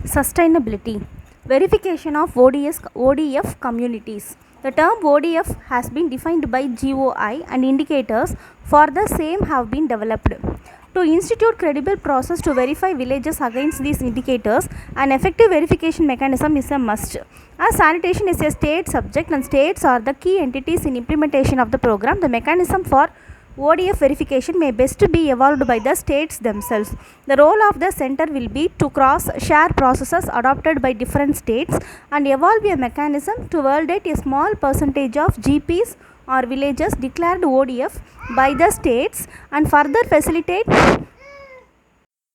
Sustainability. Verification of ODF communities. The term ODF has been defined by GOI and indicators for the same have been developed. To institute credible process to verify villages against these indicators, an effective verification mechanism is a must. As sanitation is a state subject and states are the key entities in implementation of the program, the mechanism for ODF verification may best be evolved by the states themselves. The role of the center will be to cross-share processes adopted by different states and evolve a mechanism to validate a small percentage of GPs or villages declared ODF by the states and further facilitate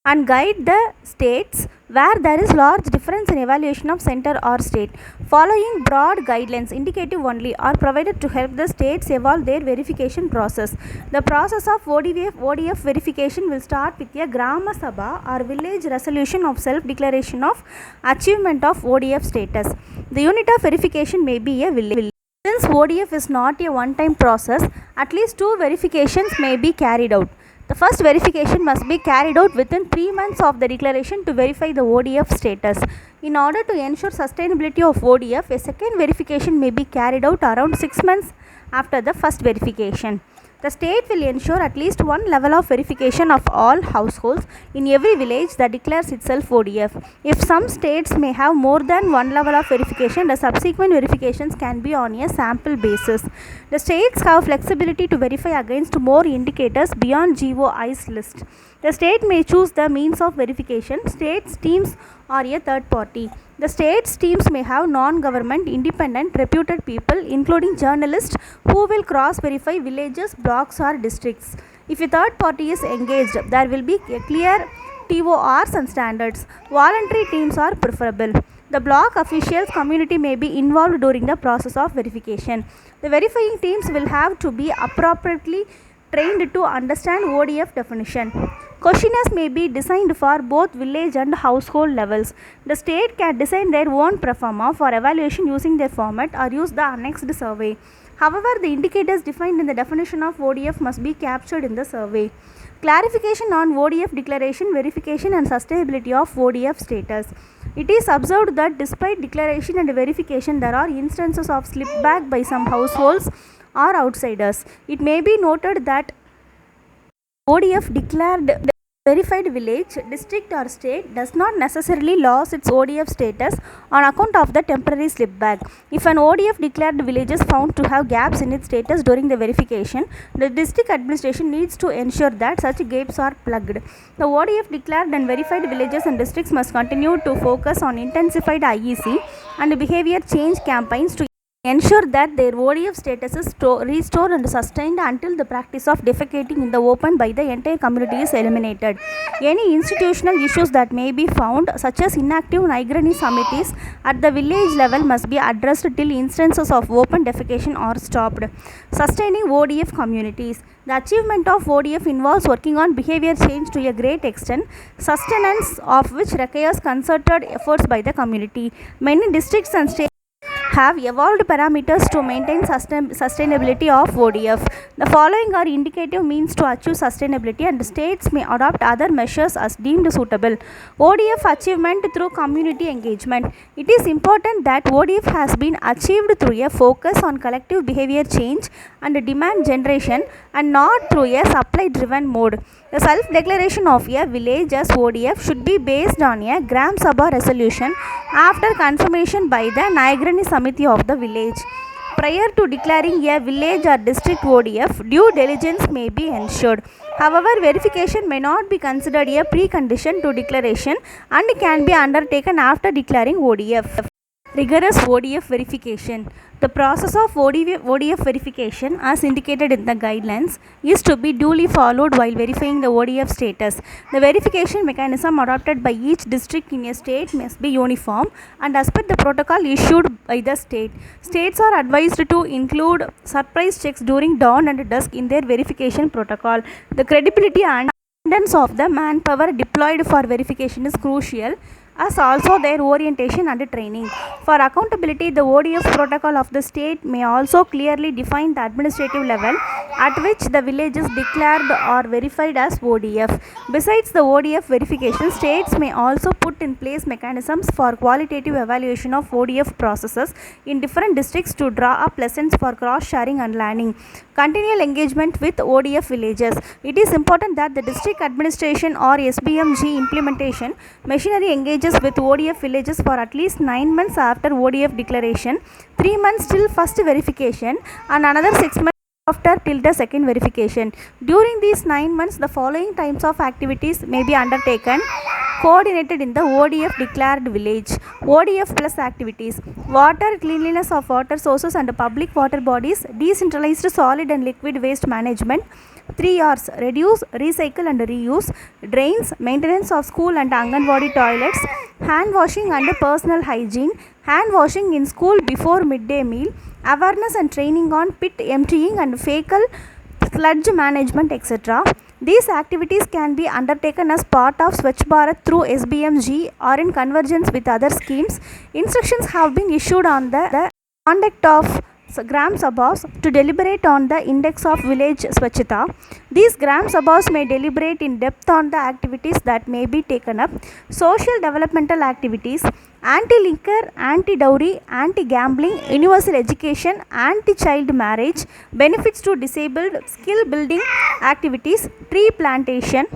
and guide the states where there is large difference in evaluation of center or state. Following broad guidelines indicative only are provided to help the states evolve their verification process. The process of ODF verification will start with a Grama Sabha or village resolution of self-declaration of achievement of ODF status. The unit of verification may be a village. Since ODF is not a one-time process, at least 2 verifications may be carried out. The first verification must be carried out within 3 months of the declaration to verify the ODF status. In order to ensure sustainability of ODF, a second verification may be carried out around 6 months after the first verification. The state will ensure at least one level of verification of all households in every village that declares itself ODF. If some states may have more than one level of verification, the subsequent verifications can be on a sample basis. The states have flexibility to verify against more indicators beyond GOI's list. The state may choose the means of verification. States teams are a third party. The states teams may have non-government, independent, reputed people, including journalists, who will cross-verify villages, blocks or districts. If a third party is engaged, there will be a clear TORs and standards. Voluntary teams are preferable. The block officials community may be involved during the process of verification. The verifying teams will have to be appropriately trained to understand ODF definition. Questionnaires may be designed for both village and household levels. The state can design their own proforma for evaluation using their format or use the annexed survey. However, the indicators defined in the definition of ODF must be captured in the survey. Clarification on ODF declaration, verification and sustainability of ODF status. It is observed that despite declaration and verification, there are instances of slipback by some households or outsiders. It may be noted that ODF declared verified village, district or state does not necessarily lose its ODF status on account of the temporary slipback. If an ODF declared village is found to have gaps in its status during the verification, the district administration needs to ensure that such gaps are plugged. The ODF declared and verified villages and districts must continue to focus on intensified IEC and behavior change campaigns to ensure that their ODF status is restored and sustained until the practice of defecating in the open by the entire community is eliminated. Any institutional issues that may be found, such as inactive Naigrani Samitis at the village level, must be addressed till instances of open defecation are stopped. Sustaining ODF communities. The achievement of ODF involves working on behavior change to a great extent, sustenance of which requires concerted efforts by the community. Many districts and states have evolved parameters to maintain sustainability of ODF. The following are indicative means to achieve sustainability, and states may adopt other measures as deemed suitable. ODF achievement through community engagement. It is important that ODF has been achieved through a focus on collective behavior change and demand generation and not through a supply driven mode. The self-declaration of a village as ODF should be based on a Gram Sabha resolution after confirmation by the Naigrani Samiti of the village. Prior to declaring a village or district ODF, due diligence may be ensured. However, verification may not be considered a precondition to declaration and can be undertaken after declaring ODF. Rigorous ODF verification. The process of ODF verification, as indicated in the guidelines, is to be duly followed while verifying the ODF status. The verification mechanism adopted by each district in a state must be uniform and as per the protocol issued by the state. States are advised to include surprise checks during dawn and dusk in their verification protocol. The credibility and attendance of the manpower deployed for verification is crucial, as also their orientation and training. For accountability, the ODF protocol of the state may also clearly define the administrative level at which the village is declared or verified as ODF. Besides the ODF verification, states may also put in place mechanisms for qualitative evaluation of ODF processes in different districts to draw up lessons for cross-sharing and learning. Continual engagement with ODF villages. It is important that the district administration or SBMG implementation machinery engages with ODF villages for at least 9 months after ODF declaration, 3 months till first verification, and another 6 months after till the second verification. During these 9 months, the following types of activities may be undertaken coordinated in the ODF declared village. ODF plus activities: water, cleanliness of water sources and public water bodies, decentralized solid and liquid waste management. 3 R's: reduce, recycle and reuse, drains, maintenance of school and Anganwadi toilets, hand washing and personal hygiene, hand washing in school before midday meal, awareness and training on pit emptying and fecal sludge management, etc. These activities can be undertaken as part of Swachh Bharat through SBMG or in convergence with other schemes. Instructions have been issued on the conduct of Gram Sabhas to deliberate on the index of village Swachhata. These Gram Sabhas may deliberate in depth on the activities that may be taken up. Social developmental activities: anti-liquor, anti-dowry, anti-gambling, universal education, anti-child marriage, benefits to disabled, skill building activities, tree plantation.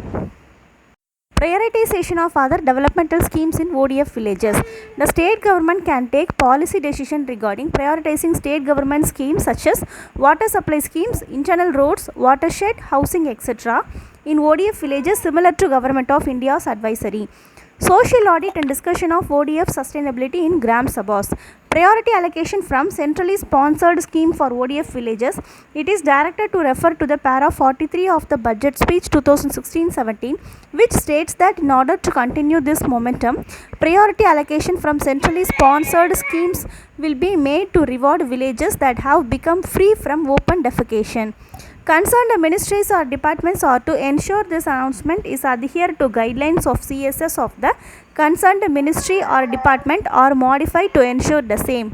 Prioritization of other developmental schemes in ODF villages. The state government can take policy decision regarding prioritizing state government schemes such as water supply schemes, internal roads, watershed, housing, etc. in ODF villages similar to Government of India's advisory. Social audit and discussion of ODF sustainability in Gram Sabhas. Priority allocation from centrally sponsored scheme for ODF villages. It is directed to refer to the para 43 of the budget speech 2016-17, which states that in order to continue this momentum, priority allocation from centrally sponsored schemes will be made to reward villages that have become free from open defecation. Concerned ministries or departments are to ensure this announcement is adhered to guidelines of CSS of the concerned ministry or department or modified to ensure the same.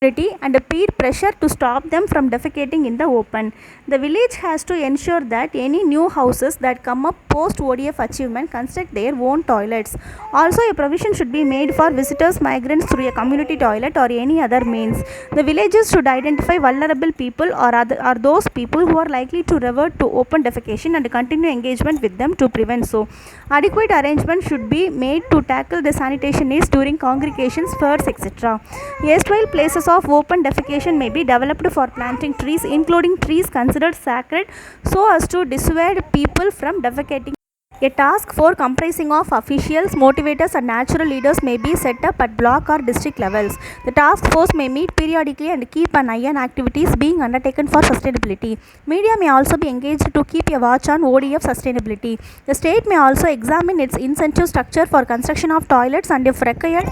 And peer pressure to stop them from defecating in the open. The village has to ensure that any new houses that come up post ODF achievement construct their own toilets. Also, a provision should be made for visitors migrants through a community toilet or any other means. The villages should identify vulnerable people or those people who are likely to revert to open defecation and continue engagement with them to prevent so. Adequate arrangement should be made to tackle the sanitation needs during congregations, fairs, etc. Erstwhile places of open defecation may be developed for planting trees, including trees considered sacred, so as to dissuade people from defecating. A task force comprising of officials, motivators and natural leaders may be set up at block or district levels. The task force may meet periodically and keep an eye on activities being undertaken for sustainability. Media may also be engaged to keep a watch on ODF sustainability. The state may also examine its incentive structure for construction of toilets and if required,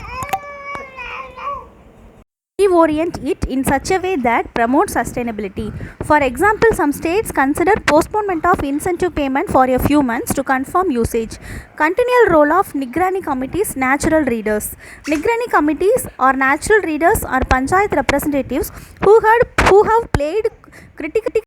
reorient it in such a way that promotes sustainability. For example, some states consider postponement of incentive payment for a few months to confirm usage. Continual role of Nigrani committees, natural readers. Nigrani committees or natural readers are panchayat representatives who have played critical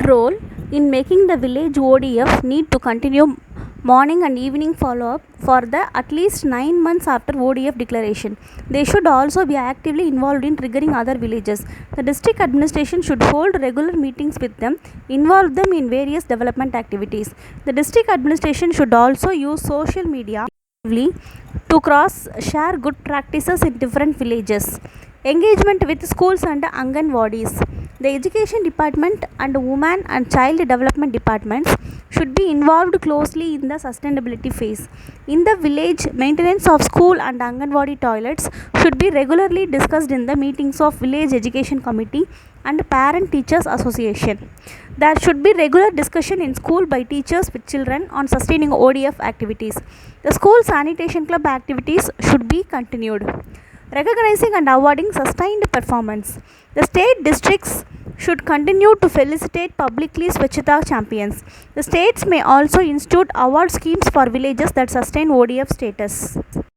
role in making the village ODF need to continue morning and evening follow-up for the at least 9 months after ODF declaration. They should also be actively involved in triggering other villages. The district administration should hold regular meetings with them, involve them in various development activities. The district administration should also use social media to cross-share good practices in different villages. Engagement with schools and Anganwadis. The education department and women and child development departments should be involved closely in the sustainability phase. In the village, maintenance of school and Anganwadi toilets should be regularly discussed in the meetings of village education committee and parent teachers association. There should be regular discussion in school by teachers with children on sustaining ODF activities. The school sanitation club activities should be continued. Recognizing and awarding sustained performance. The state districts should continue to felicitate publicly Swachhata champions. The states may also institute award schemes for villages that sustain ODF status.